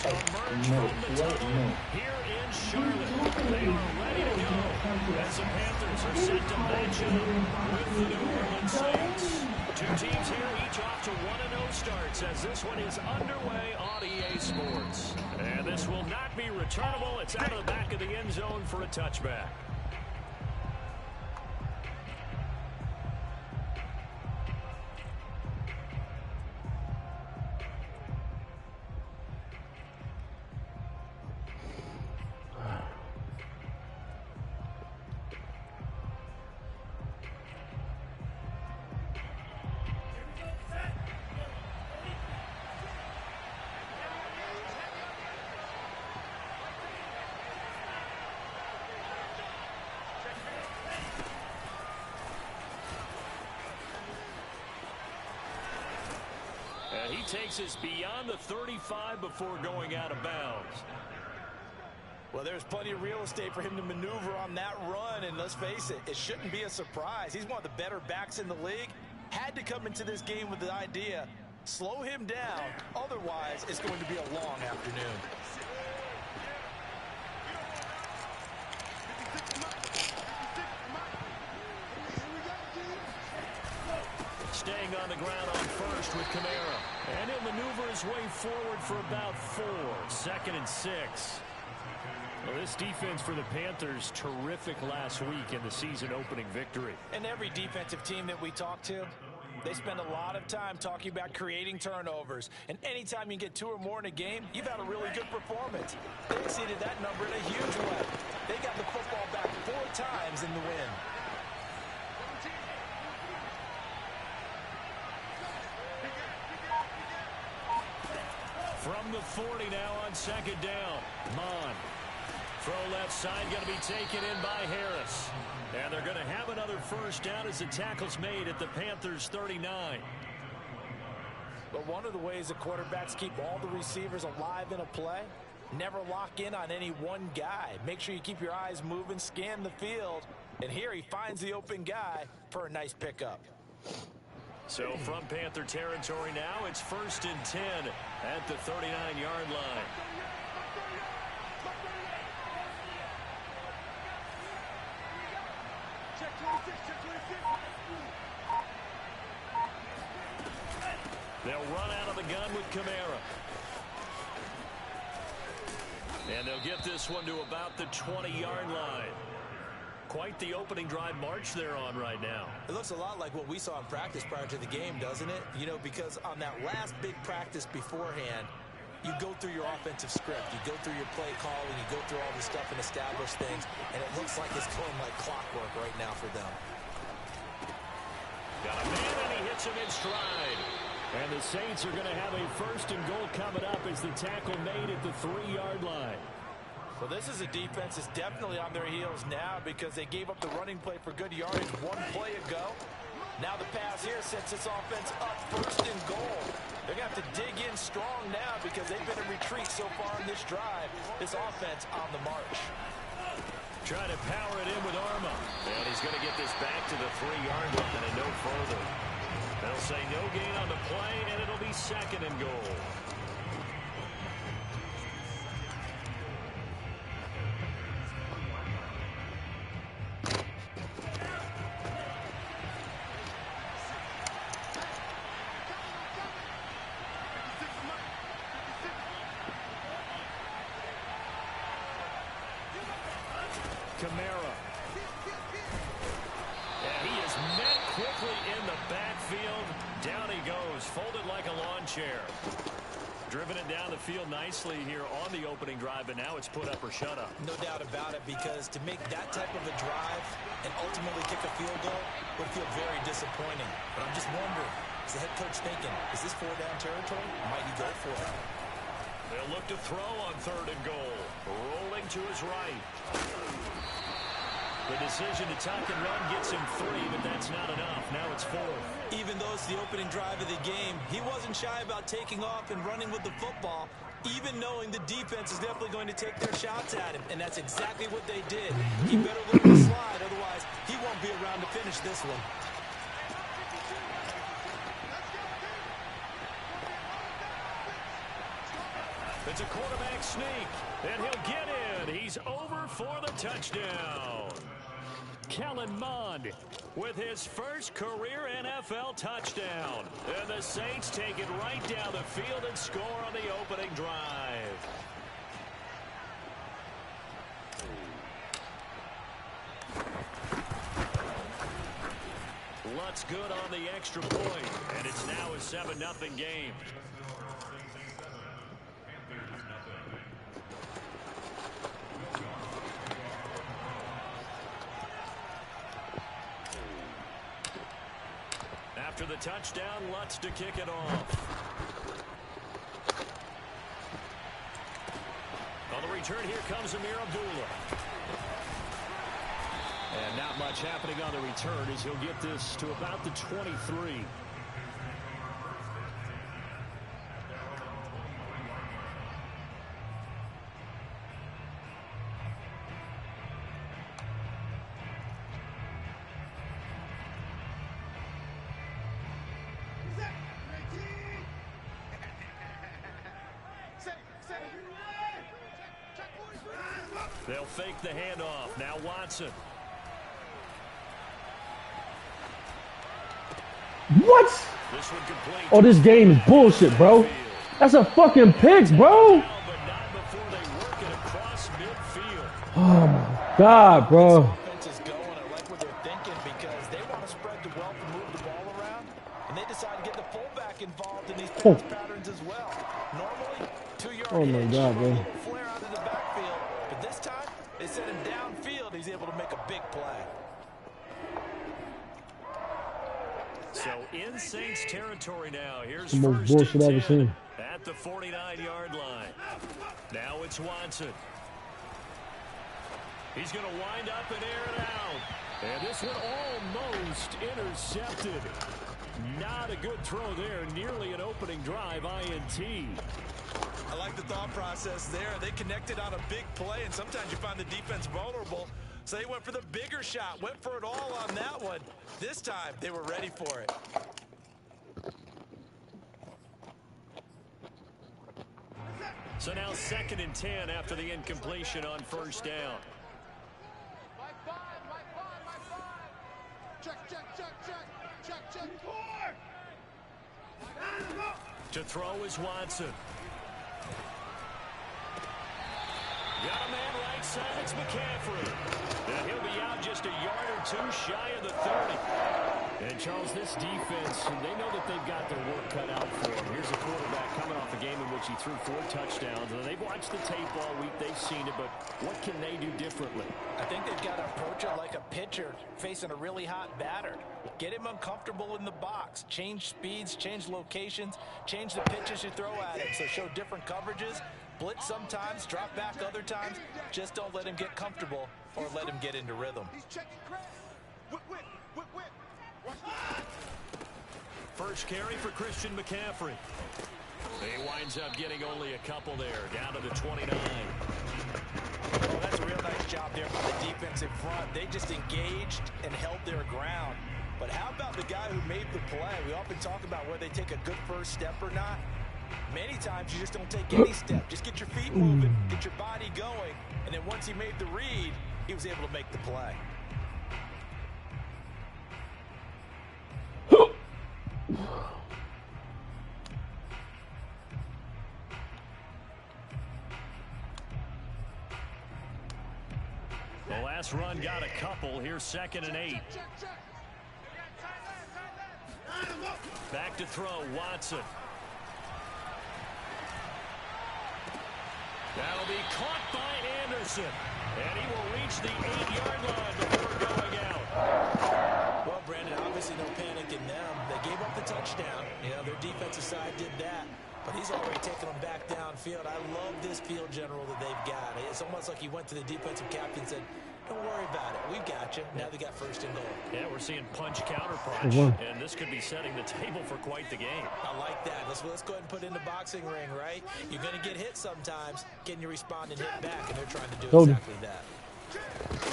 Panthers emerge from the tunnel here in Charlotte. They are ready to go as the Panthers are set to match up with the New Orleans Saints. Two teams here, each off to 1-0 starts as this one is underway on EA Sports. And this will not be returnable. It's out of the back of the end zone for a touchback. He takes us beyond the 35 before going out of bounds. Well, there's plenty of real estate for him to maneuver on that run, and let's face it, it shouldn't be a surprise. He's one of the better backs in the league. Had to come into this game with the idea, slow him down, otherwise it's going to be a long afternoon. Staying on the ground on first with Kamara. And he'll maneuver his way forward for about 4. 2nd and 6. Well, this defense for the Panthers, terrific last week in the season opening victory. And every defensive team that we talk to, they spend a lot of time talking about creating turnovers. And anytime you get 2 or more in a game, you've had a really good performance. They exceeded that number in a huge way. They got the football back 4 times in the win. From the 40 now on 2nd down. Mon. Throw left side going to be taken in by Harris. And they're going to have another first down as the tackle's made at the Panthers 39. But one of the ways that quarterbacks keep all the receivers alive in a play, never lock in on any one guy. Make sure you keep your eyes moving, scan the field. And here he finds the open guy for a nice pickup. So from Panther territory now, it's 1st and 10 at the 39-yard line. They'll run out of the gun with Kamara. And they'll get this one to about the 20-yard line. Quite the opening drive march they're on right now. It looks a lot like what we saw in practice prior to the game, doesn't it? You know, because on that last big practice beforehand, you go through your offensive script, you go through your play calling, you go through all this stuff and establish things, and it looks like it's going like clockwork right now for them. Got a man, and he hits him in stride. And the Saints are going to have a 1st and goal coming up as the tackle made at the 3-yard line. Well, this is a defense that's definitely on their heels now because they gave up the running play for good yardage 1 play ago. Now the pass here sets this offense up 1st and goal. They're going to have to dig in strong now because they've been in retreat so far in this drive. This offense on the march. Trying to power it in with Arma. And he's going to get this back to the 3-yard line and no further. They'll say no gain on the play, and it'll be 2nd and goal. Kamara. And he is met quickly in the backfield. Down he goes, folded like a lawn chair. Driven it down the field nicely here on the opening drive, but now it's put up or shut up. No doubt about it, because to make that type of a drive and ultimately kick a field goal would feel very disappointing. But I'm just wondering, is the head coach thinking, is this 4-down territory? Might he go for it? They'll look to throw on 3rd and goal. Rolling to his right. The decision to tuck and run gets him 3, but that's not enough. Now it's 4th. Even though it's the opening drive of the game, he wasn't shy about taking off and running with the football, even knowing the defense is definitely going to take their shots at him. And that's exactly what they did. He better learn to slide, otherwise he won't be around to finish this one. It's a quarterback sneak, and he'll get in. He's over for the touchdown. Kellen Mond with his first career NFL touchdown. And the Saints take it right down the field and score on the opening drive. Lutt's good on the extra point, and it's now a 7-0 game. After the touchdown, Lutz to kick it off. On the return, here comes Amir Abdullah. And not much happening on the return as he'll get this to about the 23. They'll fake the handoff. Now Watson. What? Oh, this game is bullshit, bro. That's a fucking pick, bro. Oh my God, bro. Offense is going. I like what they're thinking because they want to spread the wealth and move the ball around, and they decide to get the fullback involved in these pass patterns as well. Normally, 2-yard hitch, a little flare out of the backfield, but this time they sent him downfield. He's able to make a big play. So in Saints territory now. Here's the most first bullshit I've and ever seen. 10 at the 49-yard line. Now it's Watson. He's going to wind up and air it out. And this one almost intercepted. Not a good throw there. Nearly an opening drive INT. I like the thought process there. They connected on a big play, and sometimes you find the defense vulnerable. So they went for the bigger shot, went for it all on that one. This time, they were ready for it. So now 2nd and 10 after the incompletion on first down. To throw is Watson. Got a man right side, it's McCaffrey. And he'll be out just a yard or two shy of the 30. And, Charles, this defense, they know that they've got their work cut out for them. Here's a quarterback coming off a game in which he threw 4 touchdowns. And they've watched the tape all week. They've seen it, but what can they do differently? I think they've got to approach it like a pitcher facing a really hot batter. Get him uncomfortable in the box. Change speeds, change locations, change the pitches you throw at him. So show different coverages. Blitz sometimes, drop back other times. Just don't let him get comfortable or let him get into rhythm. First carry for Christian McCaffrey. He winds up getting only a couple there, down to the 29. Oh, that's a real nice job there by the defensive front. They just engaged and held their ground. But how about the guy who made the play? We often talk about whether they take a good first step or not. Many times you just don't take any step. Just get your feet moving, get your body going, and then once he made the read, he was able to make the play. The last run got a couple. Here's 2nd and 8. Back to throw, Watson. That'll be caught by Anderson. And he will reach the 8-yard line before going out. Well, Brandon, obviously no panic in them. They gave up the touchdown. You know, their defensive side did that. But he's already taken them back downfield. I love this field general that they've got. It's almost like he went to the defensive captain and said, don't worry about it. We've got you. Now they got 1st and goal. Yeah, we're seeing punch, counter punch. And this could be setting the table for quite the game. I like that. Let's go ahead and put it in the boxing ring, right? You're going to get hit sometimes. Can you respond and hit back? And they're trying to do exactly that.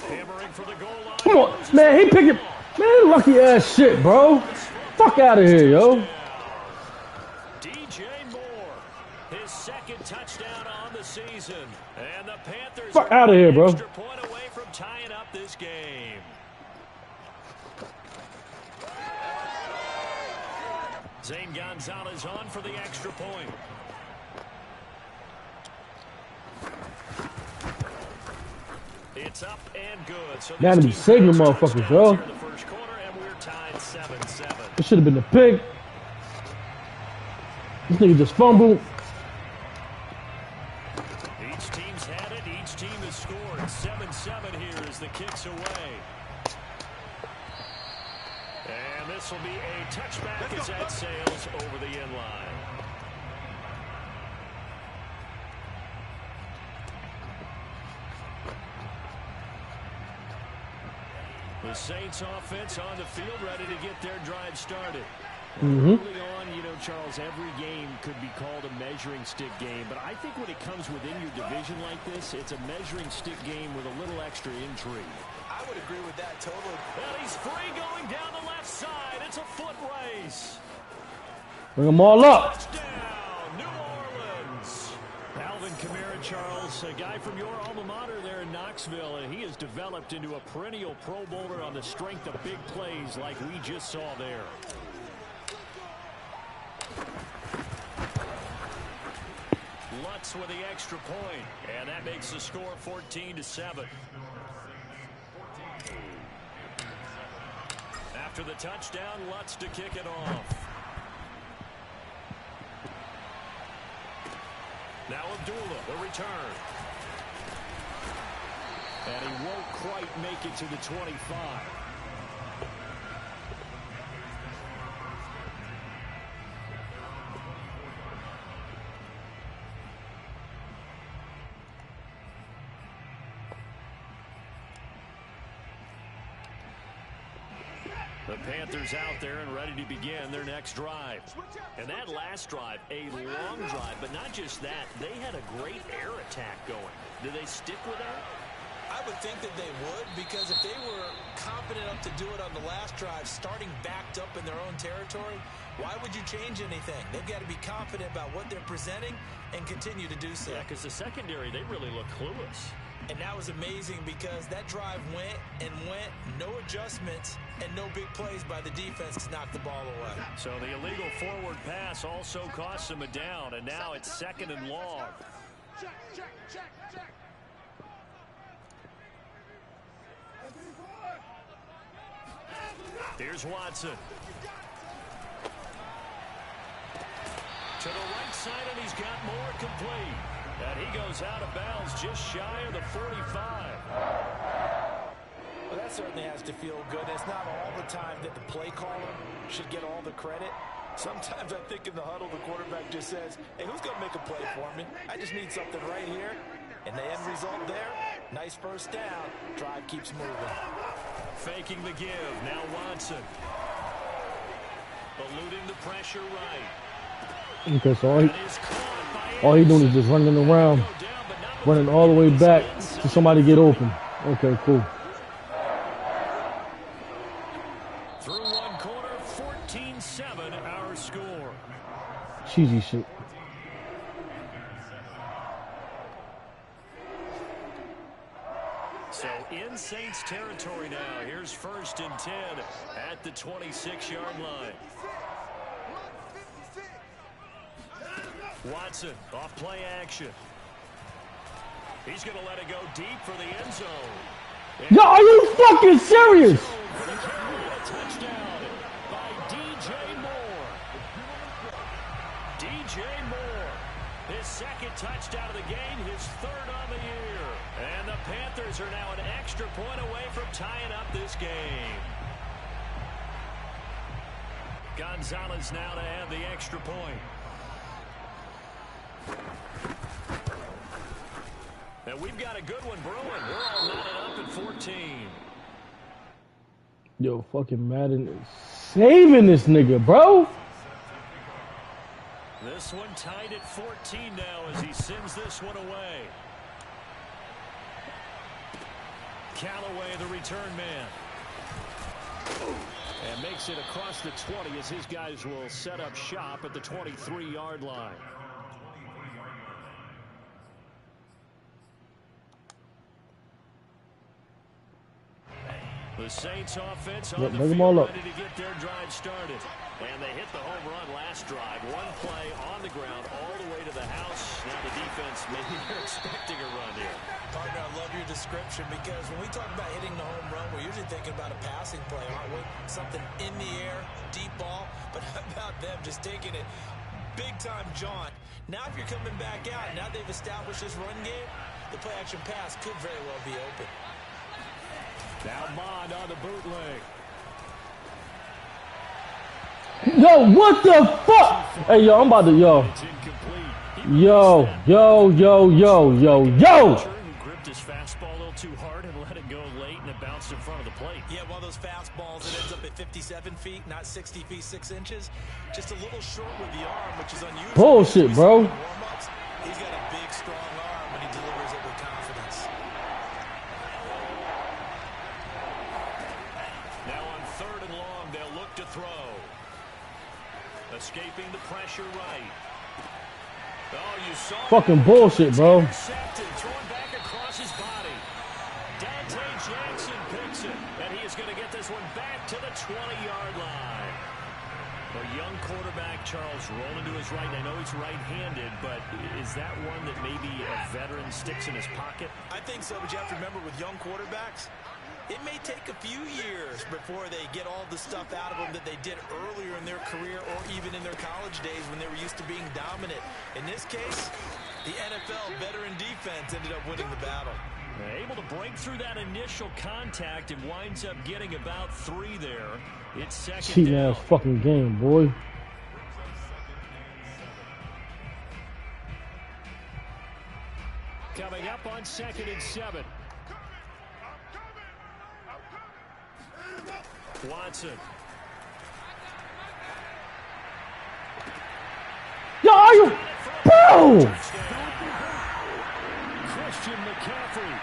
Hammering for the goal line. Come on, man. He picked it. Man, lucky ass shit, bro. Fuck out of here, yo. DJ Moore, his 2nd touchdown on the season. And the Panthers Fuck out of here, bro. extra point away from tying up this game. Zane Gonzalez on for the extra point. It's up and good. So Gotta be saving motherfuckers, bro. the first quarter, and we're tied 7-7. This should have been the pick. This nigga just fumbled. Each team's had it. Each team has scored. 7-7 here as the kick's away. And this will be a touchback as that sails over the end line. The Saints offense on the field, ready to get their drive started. Early on, you know, Charles, every game could be called a measuring stick game. But I think when it comes within your division like this, it's a measuring stick game with a little extra intrigue. I would agree with that totally. And he's free going down the left side. It's a foot race. Bring them all up. Touchdown, New Orleans. Alvin Kamara, Charles, a guy from your alma mater there in Knoxville, and he has developed into a perennial Pro Bowler on the strength of big plays like we just saw there. Lutz with the extra point, and that makes the score 14-7. After the touchdown, Lutz to kick it off. Now Abdullah, the return. And he won't quite make it to the 25. The Panthers out there and ready to begin their next drive. And that last drive, a long drive, but not just that. They had a great air attack going. Do they stick with that? I would think that they would, because if they were confident enough to do it on the last drive, starting backed up in their own territory, why would you change anything? They've got to be confident about what they're presenting and continue to do so. Yeah, because the secondary, they really look clueless. And that was amazing because that drive went and went, no adjustments, and no big plays by the defense to knock the ball away. So the illegal forward pass also cost them a down, and now it's 2nd and long. Check, check, check, check. Here's Watson. To the right side, and he's got more complete. And he goes out of bounds just shy of the 45. Well, that certainly has to feel good. It's not all the time that the play caller should get all the credit. Sometimes I think in the huddle, the quarterback just says, hey, who's going to make a play for me? I just need something right here. And the end result there, nice first down. Drive keeps moving. Faking the give. Now Watson. Eluding the pressure right. Okay, so all he doing is just running around, running all the way back to somebody get open. Okay, cool. Through one quarter, 14-7 our score. Cheesy shit. So in Saints territory now. Here's 1st and 10 at the 26-yard line. Watson off play action. He's going to let it go deep for the end zone. Yo, are you fucking serious? A touchdown by DJ Moore. DJ Moore, his 2nd touchdown of the game, his 3rd on the year. And the Panthers are now an extra point away from tying up this game. Gonzalez now to have the extra point. And we've got a good one brewing. We're all knotted up at 14. Yo, fucking Madden is saving this nigga, bro. This one tied at 14 now as he sends this one away. Callaway, the return man. And makes it across the 20 as his guys will set up shop at the 23-yard line. The Saints offense Yep, on the bring them field all up. ready to get their drive started. And they hit the home run last drive. One play on the ground all the way to the house. Now the defense, maybe they're expecting a run here. Partner, I love your description because when we talk about hitting the home run, we're usually thinking about a passing play, aren't we? Something in the air, deep ball. But how about them just taking it big-time jaunt? Now if you're coming back out, now they've established this run game, the play-action pass could very well be open. Now Mond on the bootleg. Yo, what the fuck? Hey, yo, I'm about to, yo. It's incomplete. Yo. Gripped his fastball a little too hard and let it go late, and it bounced in front of the plate. Yeah, one of those fastballs that ends up at 57 feet, not 60 feet, 6 inches. Just a little short with the arm, which is unusual. Bullshit, bro. He's got a big, strong arm when he delivers it with confidence. Now on 3rd and long, they'll look to throw. Escaping the pressure right. Oh, you saw Fucking bullshit, bro. Intercepted, throwing back across his body. Dante Jackson picks it, and he is going to get this one back to the 20-yard line. A young quarterback, Charles, rolling to his right. I know he's right-handed, but is that one that maybe a veteran sticks in his pocket? I think so, but you have to remember with young quarterbacks, it may take a few years before they get all the stuff out of them that they did earlier in their career or even in their college days when they were used to being dominant. In this case, the NFL veteran defense ended up winning the battle. Able to break through that initial contact and winds up getting about 3 there. It's second Cheating down. ass fucking game, boy. Coming up on 2nd and 7. Watson. Yo, are you? Bro! Christian McCaffrey,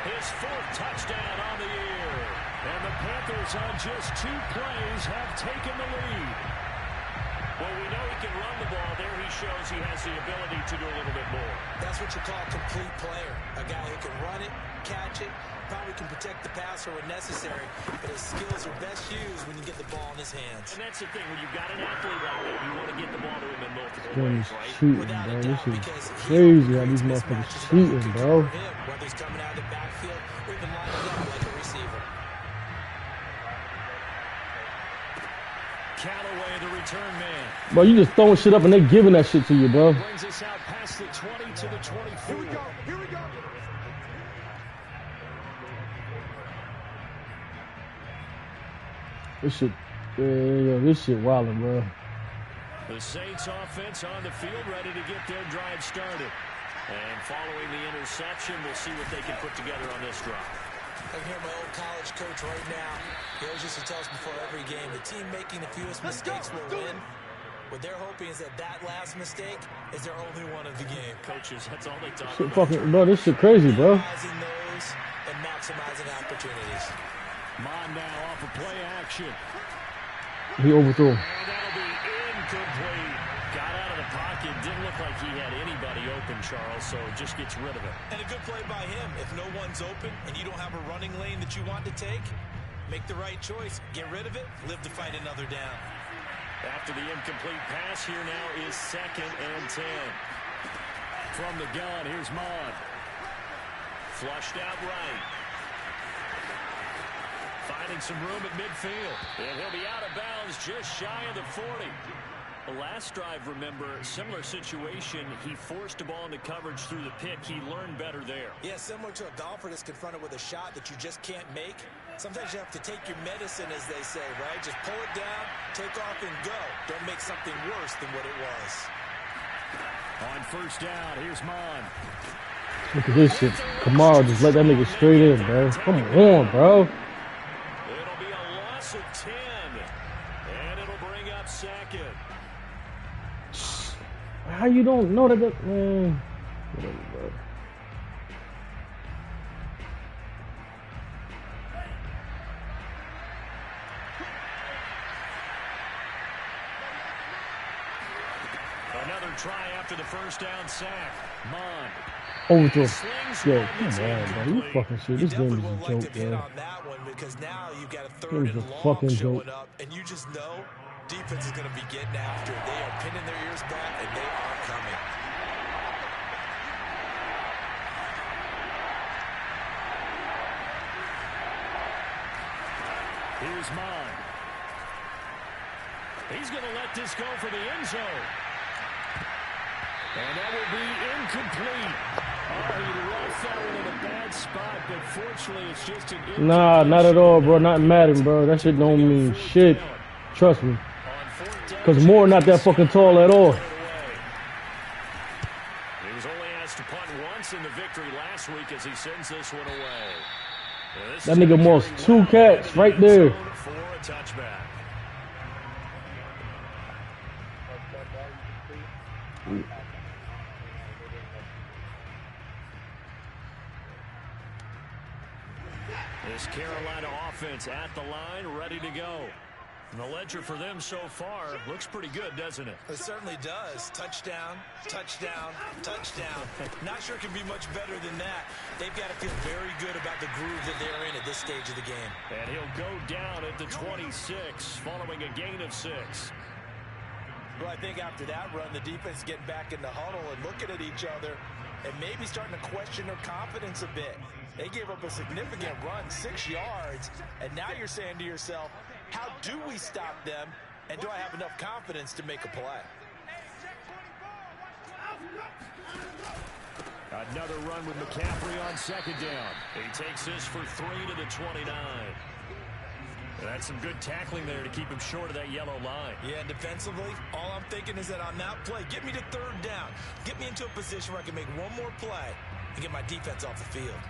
his 4th touchdown on the year. And the Panthers on just 2 plays have taken the lead. Well, we know he can run the ball. There he shows he has the ability to do a little bit more. That's what you call a complete player. A guy who can run it, catch it, probably can protect the passer when necessary, but his skills are best used when you get the ball in his hands. And that's the thing, when you've got an athlete like that, you want to get the ball to him in multiple Damn, ways, he's right? cheating, Without bro. a This doubt, is because he crazy how creates these motherfuckers mismatches that cheating, can bro. cover him, whether he's coming out of the backfield or even lining up like a receiver. Callaway, the return man. Bro, you just throwing shit up and they giving that shit to you, bro. Brings us out past the 20 to the 24. Here we go. Here we go. This shit, yeah, this shit wildin', bro. The Saints offense on the field ready to get their drive started. And following the interception, we'll see what they can put together on this drive. I can hear my old college coach right now. He always used to tell us before every game, the team making the fewest mistakes will win. What they're hoping is that last mistake is their only one of the game. Coaches, that's all they talk Shit about. fucking, bro, this shit crazy, bro. Minimizing those and maximizing opportunities. Mond now off of play action. He overthrew him. And that'll be incomplete. Got out of the pocket. Didn't look like he had anybody open, Charles, so just gets rid of it. And a good play by him. If no one's open and you don't have a running lane that you want to take, make the right choice. Get rid of it. Live to fight another down. After the incomplete pass, here now is 2nd and 10. From the gun, here's Mond. Flushed out right. Finding some room at midfield. And he'll be out of bounds just shy of the 40. The last drive, remember, similar situation. He forced a ball into coverage through the pick. He learned better there. Yeah, similar to a golfer that's confronted with a shot that you just can't make. Sometimes you have to take your medicine, as they say, right? Just pull it down, take off, and go. Don't make something worse than what it was. On 1st down, here's Mond. Look at this shit. Kamara just let that nigga straight in, bro. Come on, bro. It'll be a loss of 10. And it'll bring up 2nd. How you don't know that, man? Whatever, bro. Another try after the 1st down sack. Mond Overthrow. Slings Yo, one come that's on, bro. You incomplete. fucking shit. You This game definitely is will a like to joke, hit bro. on that one because now you've got a It third was a and long fucking showing joke. up, and you just know defense is going to be getting after it. They are pinning their ears back, and they are coming. Here's mine. He's going to let this go for the end zone. And that will be incomplete. Oh, he left that one in a bad spot, but fortunately it's just an incomplete. Nah, not at all, bro. Not Madden, bro. That shit don't mean shit. Trust me. Because Moore not that fucking tall at all. He was only asked to punt once in the victory last week as he sends this one away. That nigga lost 2 cats right there. For a touchback. This Carolina offense at the line, ready to go. And the ledger for them so far looks pretty good, doesn't it? It certainly does. Touchdown, touchdown, touchdown. Not sure it can be much better than that. They've got to feel very good about the groove that they're in at this stage of the game. And he'll go down at the 26, following a gain of 6. Well, I think after that run, the defense getting back in the huddle and looking at each other and maybe starting to question their confidence a bit. They gave up a significant run, 6 yards, and now you're saying to yourself, how do we stop them, and do I have enough confidence to make a play? Another run with McCaffrey on second down. He takes this for 3 to the 29. That's some good tackling there to keep him short of that yellow line. Yeah, and defensively, all I'm thinking is that on that play, get me to third down. Get me into a position where I can make one more play and get my defense off the field.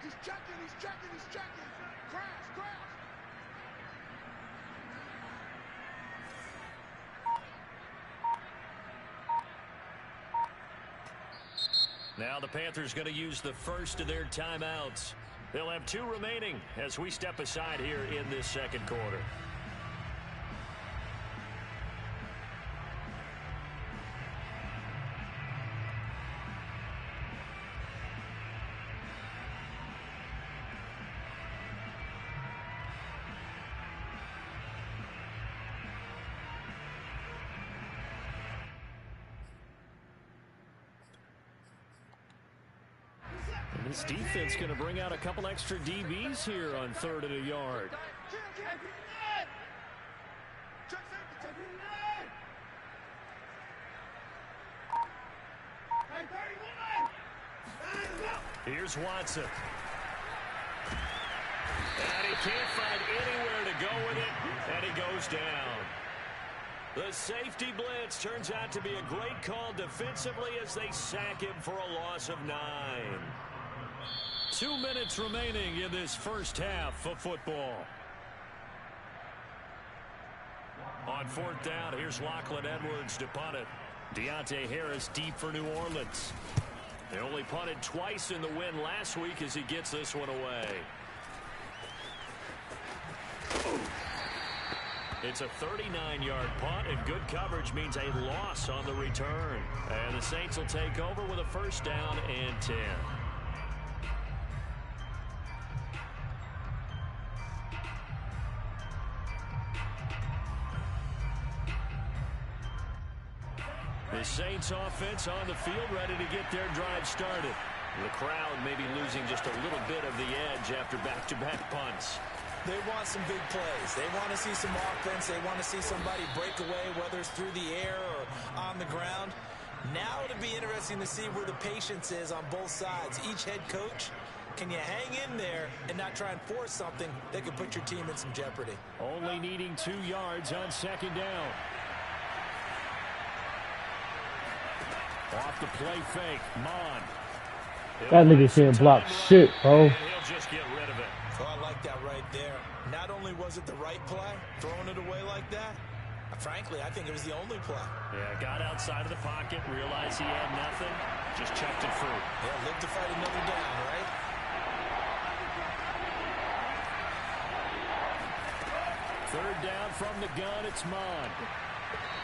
He's checking. Crash, crash. Now the Panthers going to use the first of their timeouts. They'll have 2 remaining as we step aside here in this second quarter. This defense going to bring out a couple extra DBs here on 3rd and a yard. Here's Watson. And he can't find anywhere to go with it, and he goes down. The safety blitz turns out to be a great call defensively as they sack him for a loss of 9. 2 minutes remaining in this first half of football. On 4th down, here's Lachlan Edwards to punt it. Deontay Harris deep for New Orleans. They only punted twice in the win last week as he gets this one away. It's a 39-yard punt, and good coverage means a loss on the return. And the Saints will take over with a 1st down and 10. The Saints offense on the field ready to get their drive started. The crowd may be losing just a little bit of the edge after back-to-back punts. They want some big plays. They want to see some offense. They want to see somebody break away, whether it's through the air or on the ground. Now it'll be interesting to see where the patience is on both sides. Each head coach, can you hang in there and not try and force something that could put your team in some jeopardy? Only needing 2 yards on 2nd down. Off the play fake, Mon. That nigga can't block shit, bro. He'll just get rid of it. Oh, I like that right there. Not only was it the right play, throwing it away like that, frankly, I think it was the only play. Yeah, got outside of the pocket, realized he had nothing, just chucked it through. Yeah, live to fight another down, right? Third down from the gun, it's Mon.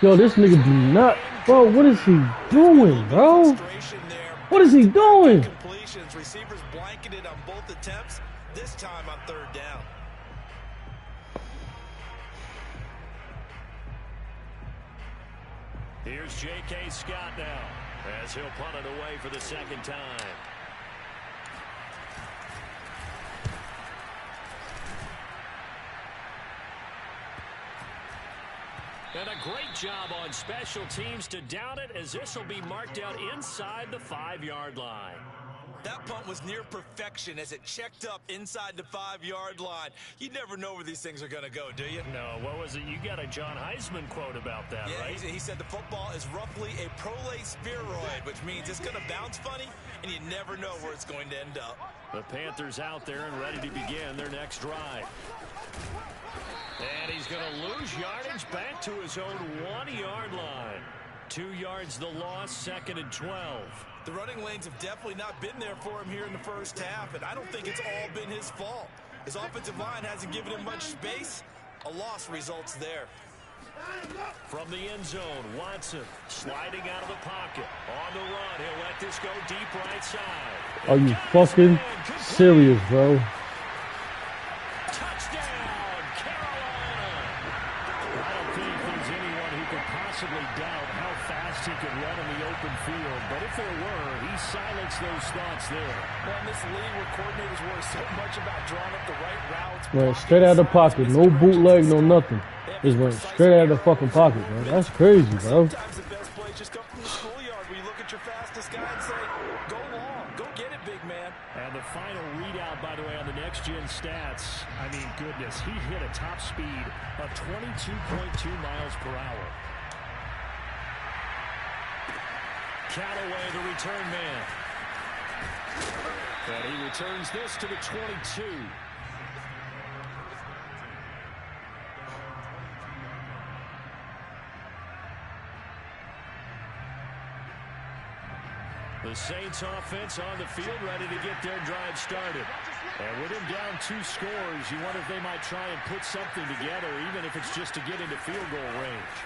Yo, this nigga do not. Bro, what is he doing, bro? What is he doing? Completions, receivers blanketed on both attempts, this time on third down. Here's J.K. Scott now, as he'll punt it away for the second time. And a great job on special teams to down it, as this will be marked out inside the 5-yard line. That punt was near perfection as it checked up inside the 5-yard line. You never know where these things are going to go, do you? No, what was it? You got a John Heisman quote about that, yeah, right? He said the football is roughly a prolate spheroid, which means it's going to bounce funny, and you never know where it's going to end up. The Panthers out there and ready to begin their next drive. And he's going to lose yardage back to his own 1-yard line. 2 yards the loss, 2nd and 12. The running lanes have definitely not been there for him here in the first half, and I don't think it's all been his fault. His offensive line hasn't given him much space. A loss results there. From the end zone, Watson sliding out of the pocket. On the run, he'll let this go deep right side. Are you fucking serious, bro? Touchdown, Carolina! I don't think there's anyone who could possibly doubt how fast he could run in the open field. But if there were, he silenced those thoughts there. Well, in this league where coordinators worry so much about drawing up the right routes. Went straight out of the pocket. No bootleg, no nothing. Just went straight out of the fucking pocket, bro. That's crazy, bro. Sometimes the best plays just come from the schoolyard where you look at your fastest guy and say, go long, go get it, big man. And the final readout, by the way, on the next-gen stats, I mean, goodness, he hit a top speed of 22.2 miles per hour. Callaway, the return man. And he returns this to the 22. The Saints offense on the field, ready to get their drive started. And with him down 2 scores, you wonder if they might try and put something together, even if it's just to get into field goal range.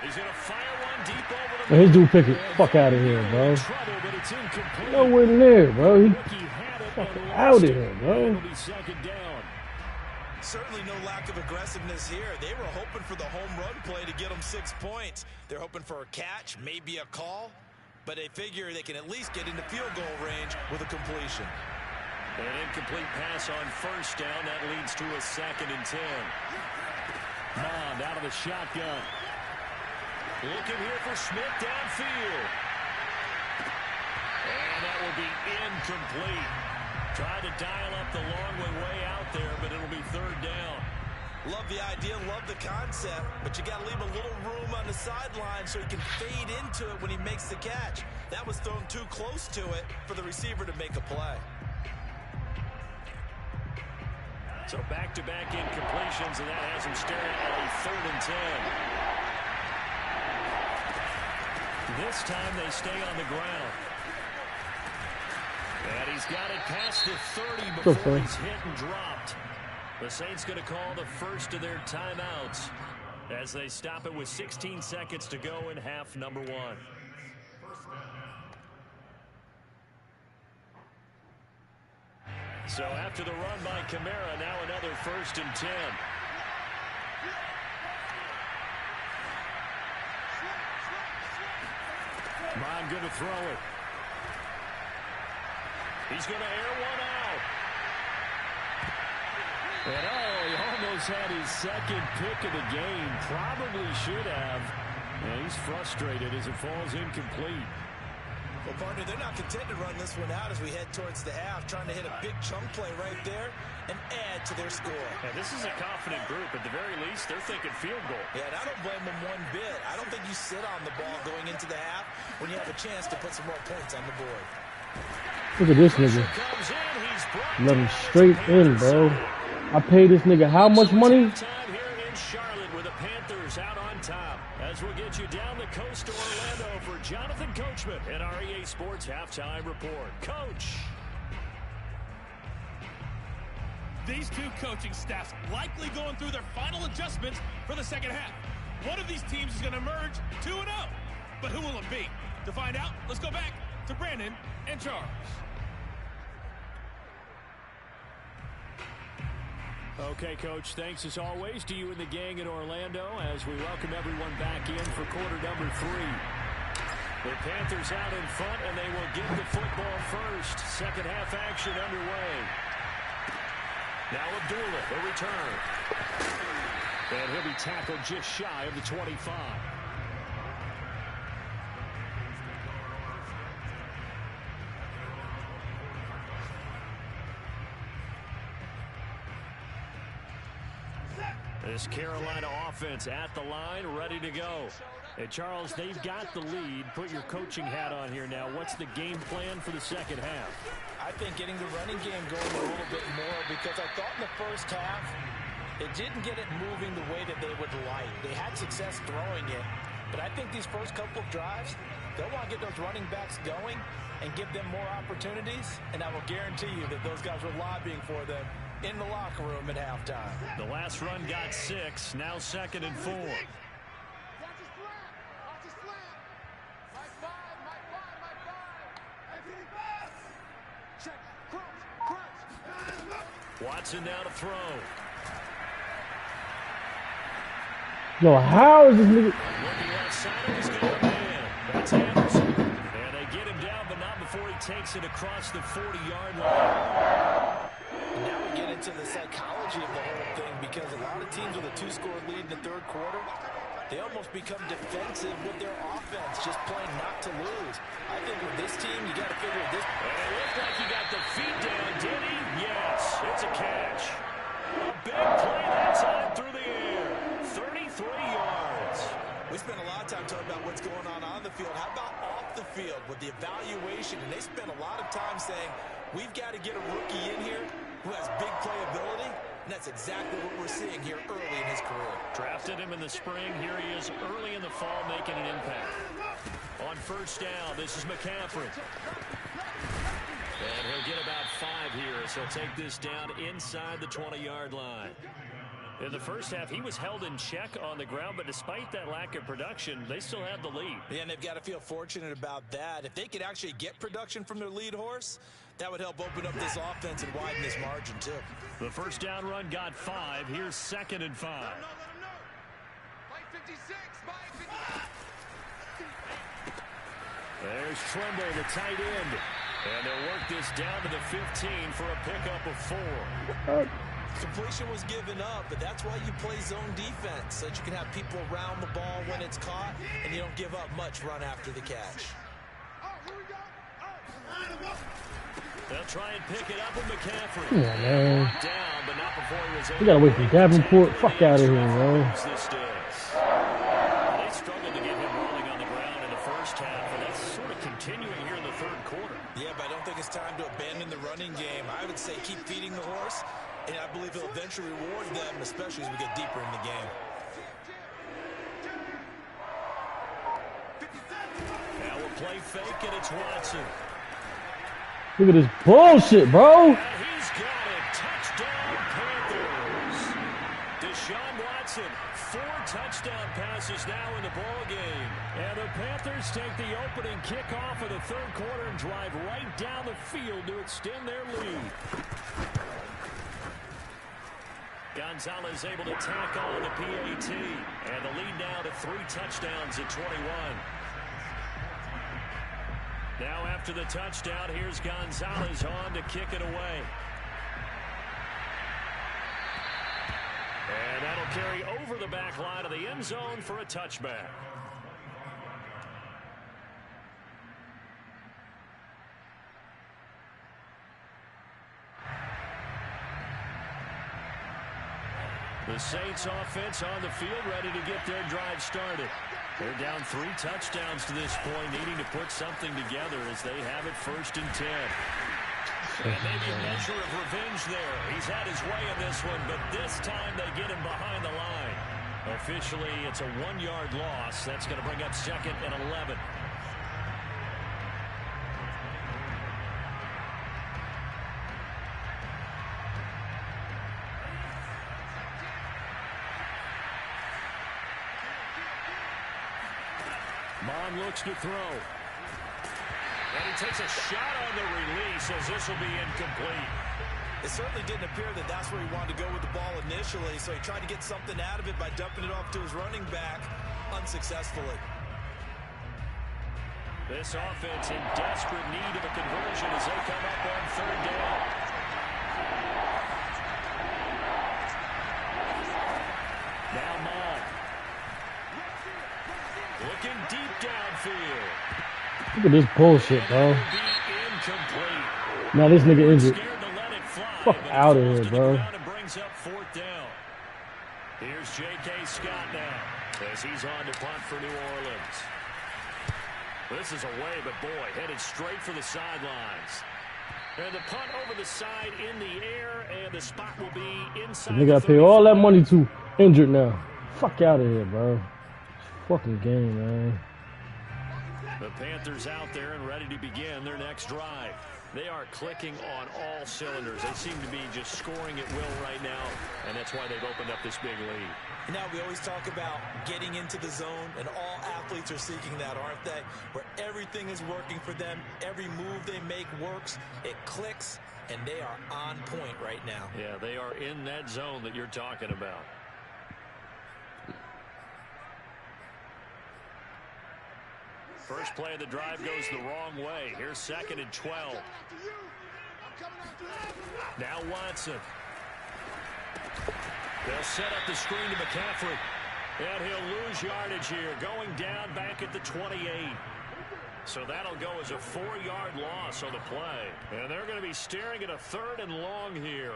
He's going to fire one deep over the Man, his dude pick it. Fuck out of here, bro. Nowhere near, bro. He fuck out of here, bro. It'll be second down. Certainly no lack of aggressiveness here. They were hoping for the home run play to get them 6 points. They're hoping for a catch, maybe a call, but they figure they can at least get into field goal range with a completion. An incomplete pass on first down. That leads to a 2nd and 10. Mond out of the shotgun. Looking here for Smith downfield. And that will be incomplete. Trying to dial up the long way out there, but it'll be 3rd down. Love the idea, love the concept, but you got to leave a little room on the sideline so he can fade into it when he makes the catch. That was thrown too close to it for the receiver to make a play. So back-to-back incompletions, and that has him staring at a 3rd and 10. This time they stay on the ground. And he's got it past the 30 before he's hit and dropped. The Saints going to call the first of their timeouts as they stop it with 16 seconds to go in half number 1. So after the run by Kamara, now another 1st and 10. Mon going to throw it. He's going to air one out. And he almost had his 2nd pick of the game. Probably should have. And he's frustrated as it falls incomplete. Well, partner, they're not content to run this one out as we head towards the half, trying to hit a big chunk play right there and add to their score. And this is a confident group. At the very least, they're thinking field goal. Yeah, and I don't blame them one bit. I don't think you sit on the ball going into the half when you have a chance to put some more points on the board. Look at this nigga. Let him straight in, bro. I paid this nigga how much money? Time here in Charlotte with the Panthers out on top. As we'll get you down the coast to Orlando for Jonathan Coachman and our EA Sports Halftime Report. Coach. these two coaching staffs likely going through their final adjustments for the second half. One of these teams is going to emerge 2-0. But who will it be? To find out, let's go back to Brandon and Charles. Okay, Coach, thanks as always to you and the gang in Orlando as we welcome everyone back in for quarter number 3. The Panthers out in front, and they will get the football first. Second half action underway. Now Abdullah, the return. And he'll be tackled just shy of the 25. This Carolina offense at the line, ready to go. And Charles, they've got the lead. Put your coaching hat on here now. What's the game plan for the second half? I think getting the running game going a little bit more, because I thought in the first half it didn't get it moving the way that they would like. They had success throwing it, but I think these first couple of drives, they'll want to get those running backs going and give them more opportunities, and I will guarantee you that those guys were lobbying for them in the locker room at halftime. The last run got 6, now 2nd and 4. Watch his flat. Watch his flat. Mike 5, Mike 5, Mike 5. Anthony pass. Check. Crunch. Watson now to throw. Yo, how is this nigga? Looking outside of his goal man. That's Anderson. And they get him down, but not before he takes it across the 40-yard line. And now we get into the psychology of the whole thing, because a lot of teams with a 2-score lead in the third quarter, they almost become defensive with their offense, just playing not to lose. I think with this team, you got to figure this. And it looked like he got the feet down, did he? Yes, it's a catch. A big play that time through the air. 33 yards. We spent a lot of time talking about what's going on the field. How about off the field with the evaluation? And they spent a lot of time saying, we've got to get a rookie in here who has big playability, and that's exactly what we're seeing here early in his career. Drafted him in the spring. Here he is early in the fall making an impact. On first down, this is McCaffrey. And he'll get about 5 here as he'll take this down inside the 20-yard line. In the first half, he was held in check on the ground, but despite that lack of production, they still have the lead. Yeah, and they've got to feel fortunate about that. If they could actually get production from their lead horse, that would help open up this offense and widen this margin, too. The first down run got 5. Here's 2nd and 5. Let him know. Mike 56. Mike 56. There's Trimble, the tight end. And they'll work this down to the 15 for a pickup of 4. Completion was given up, but that's why you play zone defense, so that you can have people around the ball when it's caught, and you don't give up much run after the catch. Oh, here we go. Oh. They'll try and pick it up with McCaffrey. Come on, man. Down, but not before he was able We gotta wait for Davenport. Fuck out of here, bro. They struggled to get him rolling on the ground in the first half, and that's sort of continuing here in the third quarter. Yeah, but I don't think it's time to abandon the running game. I would say keep feeding the horse, and I believe he'll eventually reward them, especially as we get deeper in the game. Now we'll play fake, and it's Watson. Look at this bullshit, bro. And he's got it. Touchdown, Panthers. Deshaun Watson, 4 touchdown passes now in the ball game. And the Panthers take the opening kickoff of the third quarter and drive right down the field to extend their lead. Gonzalez able to tack on the PAT. And the lead now to 3 touchdowns at 21. Now after the touchdown, here's Gonzalez on to kick it away. And that'll carry over the back line of the end zone for a touchback. The Saints offense on the field ready to get their drive started. They're down 3 touchdowns to this point, needing to put something together as they have it 1st and 10. And maybe a measure of revenge there. He's had his way in this one, but this time they get him behind the line. Officially, it's a 1-yard loss. That's going to bring up 2nd and 11. Mon looks to throw. And he takes a shot on the release as this will be incomplete. It certainly didn't appear that that's where he wanted to go with the ball initially, so he tried to get something out of it by dumping it off to his running back unsuccessfully. This offense in desperate need of a conversion as they come up on third down. Now Mon. Looking deep downfield. Look at this bullshit, bro. Now this nigga injured. Fuck out of here, bro. Brings up fourth down. Here's J.K. Scott now as he's on to punt for New Orleans. This is away, but boy, headed straight for the sidelines. And the punt over the side in the air, and the spot will be inside. They gotta pay all that money to injured now. Fuck out of here, bro. Fucking game, man. The Panthers out there and ready to begin their next drive. They are clicking on all cylinders. They seem to be just scoring at will right now, and that's why they've opened up this big lead. Now, we always talk about getting into the zone, and all athletes are seeking that, aren't they? Where everything is working for them, every move they make works, it clicks, and they are on point right now. Yeah, they are in that zone that you're talking about. First play of the drive goes the wrong way. Here's 2nd and 12. Now Watson. They'll set up the screen to McCaffrey. And he'll lose yardage here. Going down back at the 28. So that'll go as a 4-yard loss on the play. And they're going to be staring at a 3rd and long here.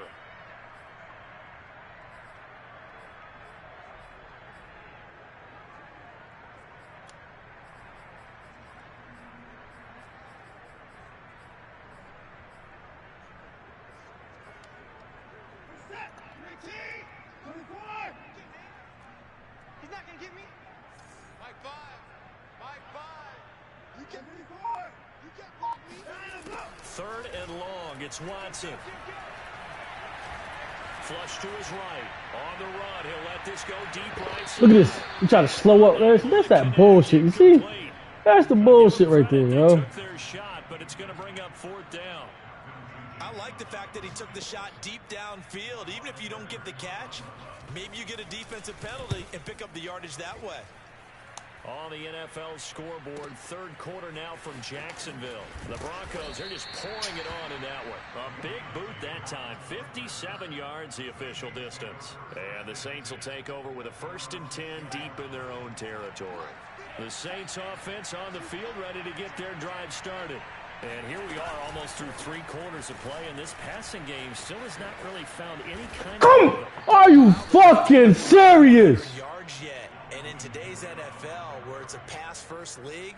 He's not gonna get me. Mike 5. Mike 5. You can't be hard. You can't block me. 3rd and long. It's Watson. Flush to his right. On the run. He'll let this go deep right side. Look at this. You try to slow up. That's that bullshit. You see? That's the bullshit right there, yo. Took their shot, but it's going to bring up 4th down. I like the fact that he took the shot deep downfield. Even if you don't get the catch, maybe you get a defensive penalty and pick up the yardage that way. On the NFL scoreboard, 3rd quarter now from Jacksonville. The Broncos are just pouring it on in that one. A big boot that time. 57 yards the official distance. And the Saints will take over with a 1st and 10 deep in their own territory. The Saints offense on the field ready to get their drive started. And here we are almost through 3 quarters of play, and this passing game still has not really found any kind of... Are you fucking serious? Yards yet. And in today's NFL, where it's a pass-first league,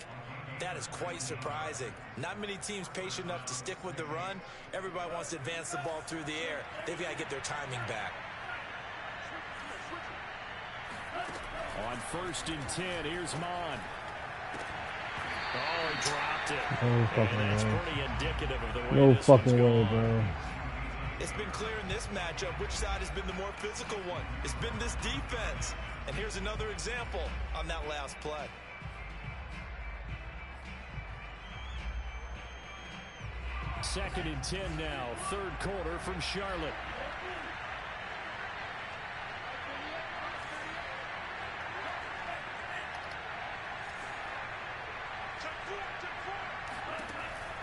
that is quite surprising. Not many teams patient enough to stick with the run. Everybody wants to advance the ball through the air. They've got to get their timing back. On 1st and 10, here's Mon. Oh, he dropped it. No fucking That's way. pretty indicative of the way No this fucking one's way, gone. bro. It's been clear in this matchup which side has been the more physical one. It's been this defense. And here's another example on that last play. Second and 10 now, 3rd quarter from Charlotte.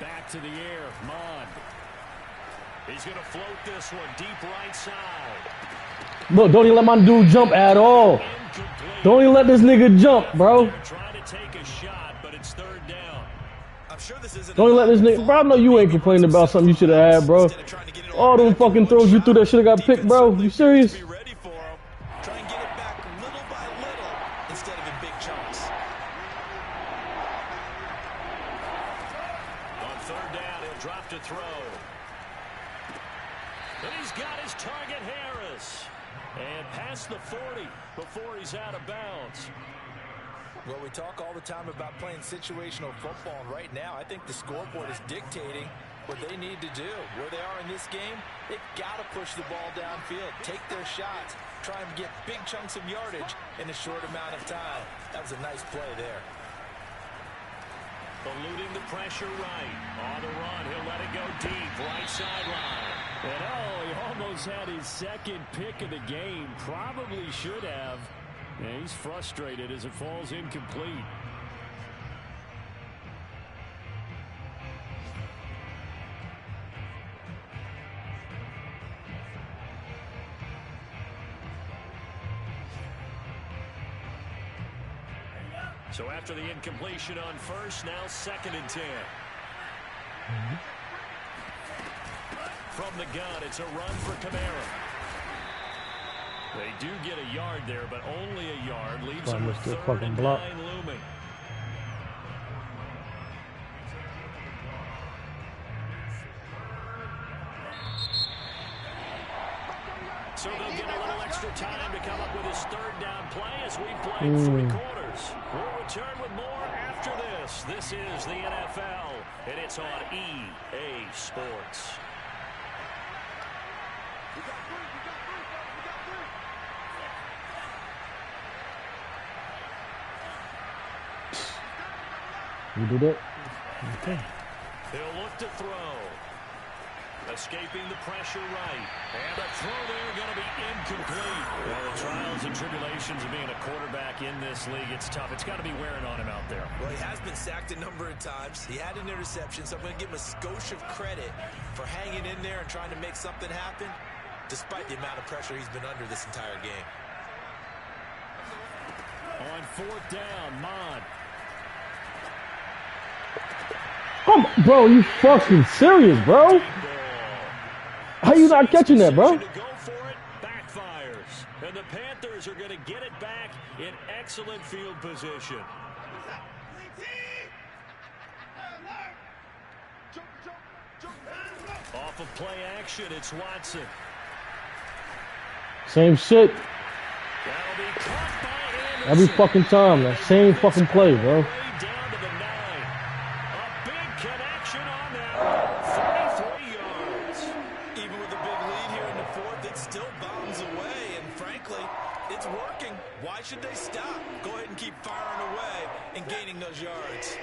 Back to the air, Mon. He's going to float this one deep right side. Look, don't even let my dude jump at all. Don't even let this nigga jump, bro. They're trying to take a shot, but it's 3rd down. I'm sure this isn't Don't even let this nigga... Bro, I know you ain't complaining about something you should have had, bro. All them fucking throws you threw that should have got picked, bro. You serious? Be ready for him. Try and get it back little by little instead of in big chunks. On 3rd down, he'll drop to throw. And he's got his target, Harris. And past the 40 before he's out of bounds. Well, we talk all the time about playing situational football, and right now I think the scoreboard is dictating what they need to do. Where they are in this game, they've got to push the ball downfield, take their shots, try and get big chunks of yardage in a short amount of time. That was a nice play there. Eluding the pressure right. On the run, he'll let it go deep. Right sideline. And oh, he almost had his second pick of the game. Probably should have. And he's frustrated as it falls incomplete. So after the incompletion on first, now 2nd and 10. From the gun, it's a run for Kamara. They do get a yard there, but only a yard. Leaves them with 3rd and 9 looming. So they'll get a little extra time to come up with his 3rd down play as we play 3 quarters. We'll return with more after this. This is the NFL, and it's on EA Sports. You did it? Okay. He'll look to throw. Escaping the pressure right. And the throw there going to be incomplete. Well, the trials and tribulations of being a quarterback in this league, it's tough. It's got to be wearing on him out there. Well, he has been sacked a number of times. He had an interception, so I'm going to give him a skosh of credit for hanging in there and trying to make something happen, despite the amount of pressure he's been under this entire game. On 4th down, Mod. Come on, bro, you fucking serious, bro? How you not catching that, bro? To go for it, backfires. And the Panthers are going to get it back in excellent field position. Off of play action, it's Watson. Same shit. That'll be caught by Anderson. Every fucking time, that same fucking play, bro. Down to the 9. A big connection on that. 33 yards. Even with a big lead here in the 4th, it still bounds away, and frankly, it's working. Why should they stop? Go ahead and keep firing away and gaining those yards.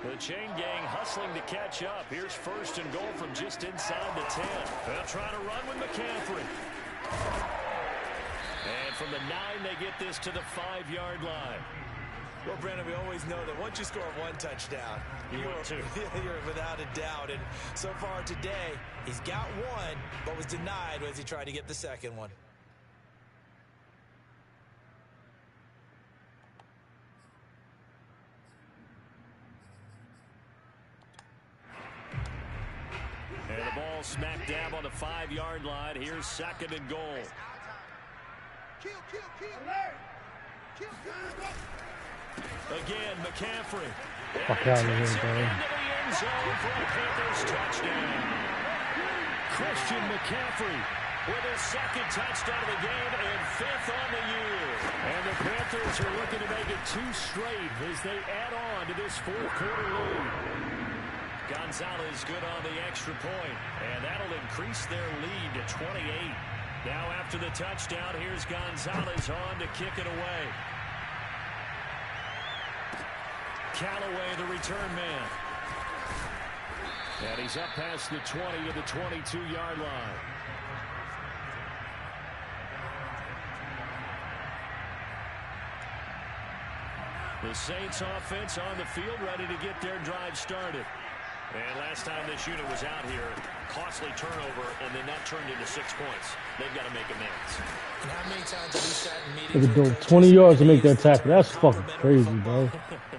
The chain gang hustling to catch up. Here's 1st and goal from just inside the 10. They'll try to run with McCaffrey. And from the 9, they get this to the 5-yard line. Well, Brandon, we always know that once you score 1 touchdown, you're without a doubt. And so far today, he's got 1, but was denied as he tried to get the 2nd one. And the ball smack dab on the 5-yard line. Here's 2nd and goal. Again, McCaffrey. Fuck out of here, bro. Into the end zone for a Panthers touchdown. Christian McCaffrey with his 2nd touchdown of the game and 5th on the year. And the Panthers are looking to make it 2 straight as they add on to this 4th quarter lead. Gonzalez good on the extra point, and that'll increase their lead to 28. Now after the touchdown, here's Gonzalez on to kick it away. Callaway, the return man. And he's up past the 20 of the 22-yard line. The Saints offense on the field ready to get their drive started. And last time this unit was out here, costly turnover, and then that turned into 6 points. They've got to make amends. And how many times have we sat in meetings? They could go 20 yards to make that tackle. That's fucking crazy, bro.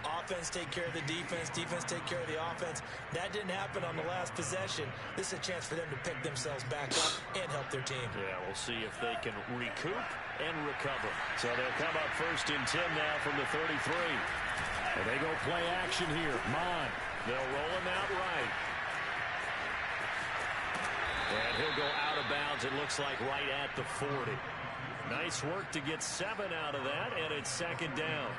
Offense take care of the defense. Defense take care of the offense. That didn't happen on the last possession. This is a chance for them to pick themselves back up and help their team. Yeah, we'll see if they can recoup and recover. So they'll come up 1st and 10 now from the 33. And they go play action here. Mon. They'll roll him out right. And he'll go out of bounds, it looks like right at the 40. Nice work to get 7 out of that, and it's 2nd down.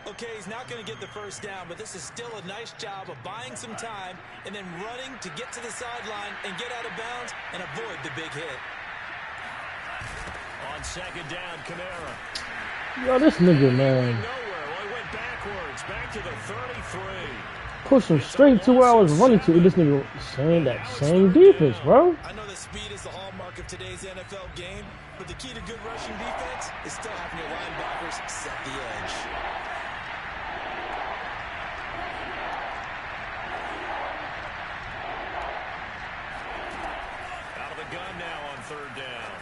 Okay, he's not going to get the 1st down, but this is still a nice job of buying some time and then running to get to the sideline and get out of bounds and avoid the big hit. On 2nd down, Kamara. Yo, this nigga, man. Nowhere. Well, he went backwards, back to the 33. push him straight to where I was running to. This nigga saying that same defense, bro. I know that speed is the hallmark of today's NFL game, but the key to good rushing defense is still having your linebackers set the edge. Out of the gun now on third down.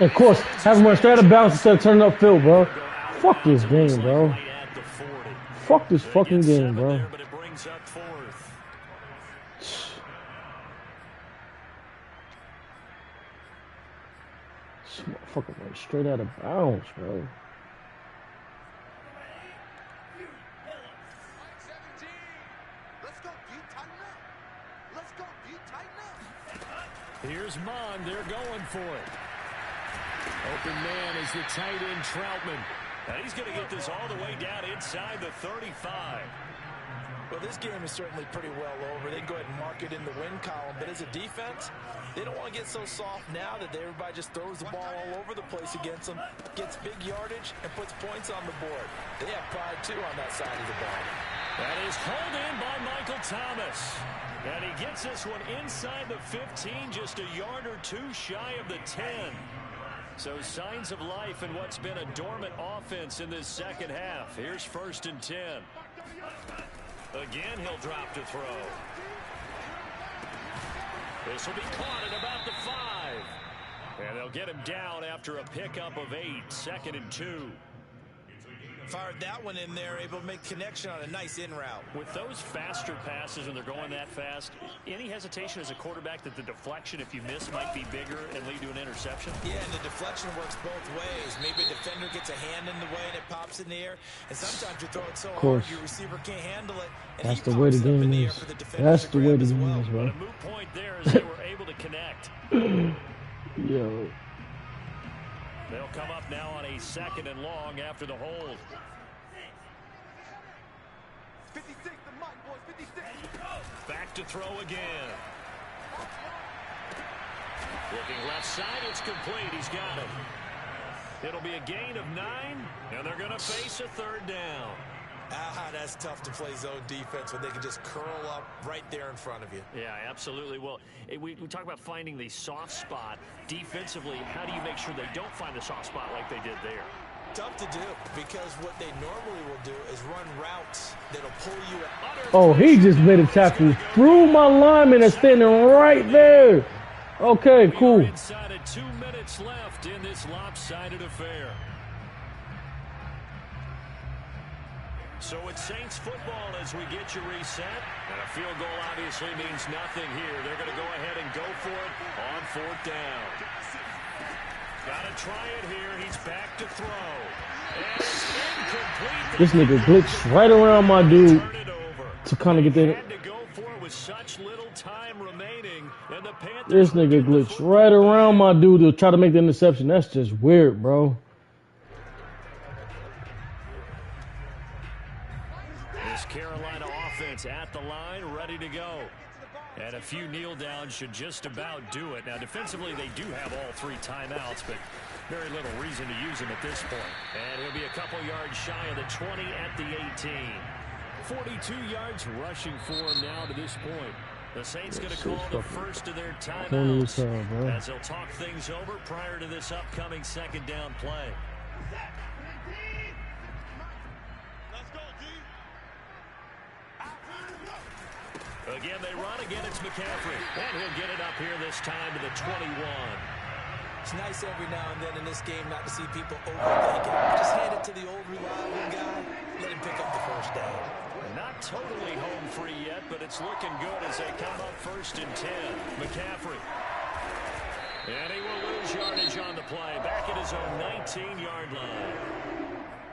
And of course, have him run straight out of bounds instead of turning upfield, bro. Fuck this game, bro. Fuck this fucking game, bro. But it brings up fourth. This motherfucker went straight out of bounds, bro. 17. Let's go deep, tighten up. Let's go deep, tighten up. Here's Mond. They're going for it. Open man is the tight end Troutman. And he's going to get this all the way down inside the 35. Well, this game is certainly pretty well over. They can go ahead and mark it in the win column. But as a defense, they don't want to get so soft now that everybody just throws the ball all over the place against them, gets big yardage, and puts points on the board. They have pride, too, on that side of the ball. That is hauled in by Michael Thomas. And he gets this one inside the 15, just a yard or two shy of the 10. So signs of life in what's been a dormant offense in this second half. Here's 1st and 10. Again, he'll drop to throw. This will be caught at about the 5. And they'll get him down after a pickup of 8. 2nd and 2. Fired that one in there, able to make connection on a nice in route. With those faster passes when they're going that fast, any hesitation as a quarterback that the deflection, if you miss, might be bigger and lead to an interception? Yeah, and the deflection works both ways. Maybe a defender gets a hand in the way and it pops in the air. And sometimes you throw it so hard your receiver can't handle it. And that's the way the game is. That's the way the game is, bro. But a moot point there is they were able to connect. Yo. They'll come up now on a 2nd and long after the hold. 56, the mic, boys, 56. Back to throw again. Looking left side, it's complete. He's got it. It'll be a gain of 9, and they're going to face a 3rd down. That's tough to play zone defense when they can just curl up right there in front of you. Yeah, absolutely. Well, we talk about finding the soft spot. Defensively, how do you make sure they don't find the soft spot like they did there? Tough to do, because what they normally will do is run routes that'll pull you at. Oh, he just made a tackle through my lineman that's standing right there. Okay, cool. Inside of 2 minutes left in this lopsided affair. So it's Saints football as we get you reset. And a field goal obviously means nothing here. They're going to go ahead and go for it on 4th down. Got to try it here. He's back to throw. And it's incomplete. This nigga glitched right around my dude to kind of get that. Had to go for it with such little time remaining. And the Panthers. This nigga glitched right around my dude to try to make the interception. That's just weird, bro. This Carolina offense at the line, ready to go. And a few kneel downs should just about do it. Now, defensively, they do have all 3 timeouts, but very little reason to use them at this point. And he'll be a couple yards shy of the 20 at the 18. 42 yards rushing for him now to this point. The Saints going to call the first of their timeouts as they'll talk things over prior to this upcoming 2nd down play. Again, they run. Again, it's McCaffrey. And he'll get it up here this time to the 21. It's nice every now and then in this game not to see people overthink it. Just hand it to the old reliable guy. Let him pick up the 1st down. Not totally home free yet, but it's looking good as they come up 1st and 10. McCaffrey. And he will lose yardage on the play. Back at his own 19-yard line.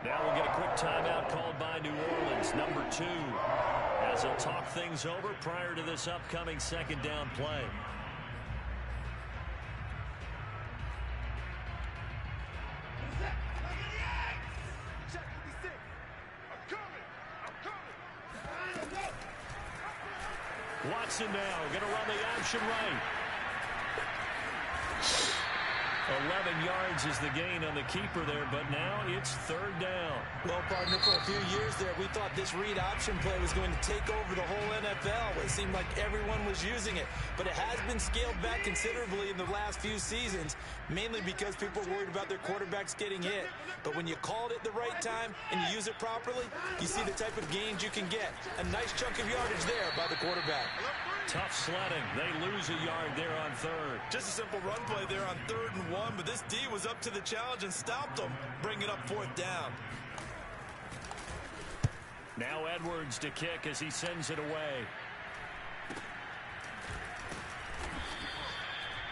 Now we'll get a quick timeout called by New Orleans, number 2. As they'll talk things over prior to this upcoming 2nd down play. Watson now going to run the option right. 11 yards is the gain on the keeper there, but now it's third down. Well, partner, for a few years there, we thought this read option play was going to take over the whole NFL. It seemed like everyone was using it, but it has been scaled back considerably in the last few seasons, mainly because people are worried about their quarterbacks getting hit. But when you called it the right time and you use it properly, you see the type of gains you can get. A nice chunk of yardage there by the quarterback. Tough sledding. They lose a yard there on third. Just a simple run play there on 3rd and 1, but this D was up to the challenge and stopped them, bringing up 4th down. Now Edwards to kick as he sends it away.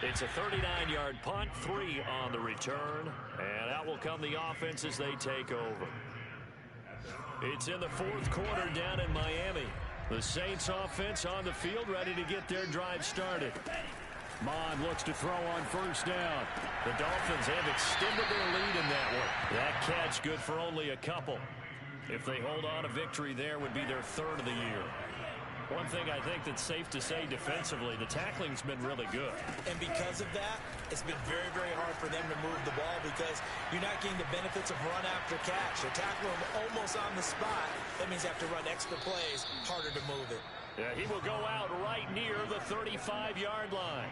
It's a 39-yard punt, 3 on the return, and out will come the offense as they take over. It's in the 4th quarter down in Miami. The Saints offense on the field ready to get their drive started. Mond looks to throw on first down. The Dolphins have extended their lead in that one. That catch good for only a couple. If they hold on, a victory there would be their 3rd of the year. One thing I think that's safe to say defensively, the tackling's been really good. And because of that, it's been very, very hard for them to move the ball because you're not getting the benefits of run after catch. They're tackling them almost on the spot. That means they have to run extra plays, harder to move it. Yeah, he will go out right near the 35-yard line.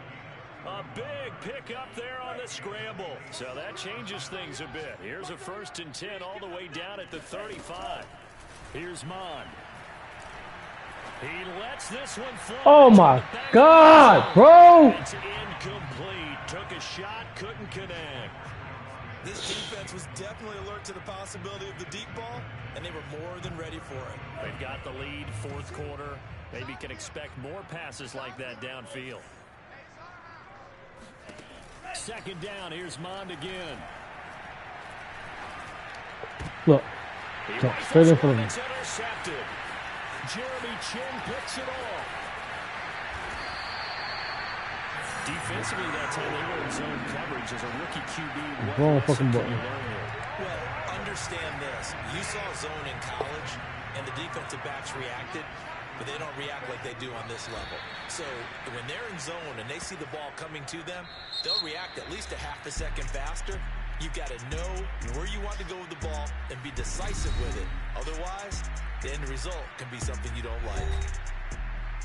A big pickup there on the scramble. So that changes things a bit. Here's a 1st and 10 all the way down at the 35. Here's Mond. He lets this one fly. Oh my God, bro! It's incomplete. Took a shot, couldn't connect. This defense was definitely alert to the possibility of the deep ball, and they were more than ready for it. They've got the lead, 4th quarter. Maybe can expect more passes like that downfield. 2nd down, here's Mond again. Look, jump straight in front of me. It's intercepted. Jeremy Chin picks it off. Defensively that time they were in zone coverage as a rookie QB. Wrong fucking button. Well, understand this. You saw zone in college, and the defensive backs reacted, but they don't react like they do on this level. So when they're in zone and they see the ball coming to them, they'll react at least a half a second faster. You've got to know where you want to go with the ball and be decisive with it. Otherwise, the end result can be something you don't like.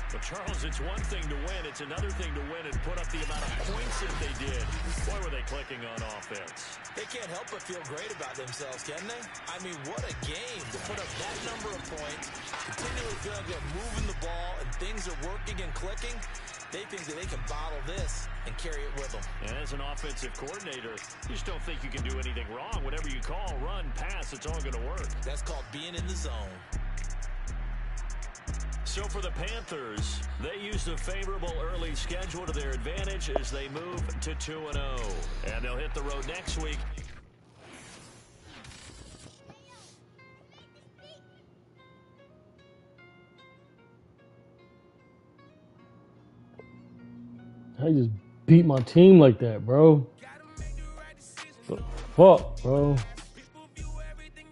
But, Charles, it's one thing to win. It's another thing to win and put up the amount of points that they did. Boy, were they clicking on offense. They can't help but feel great about themselves, can they? I mean, what a game to put up that number of points, continually feel like they're moving the ball and things are working and clicking. They think that they can bottle this and carry it with them. And as an offensive coordinator, you just don't think you can do anything wrong. Whatever you call, run, pass, it's all going to work. That's called being in the zone. So for the Panthers, they used a favorable early schedule to their advantage as they move to 2-0. And they'll hit the road next week. I just beat my team like that, bro. The fuck, bro.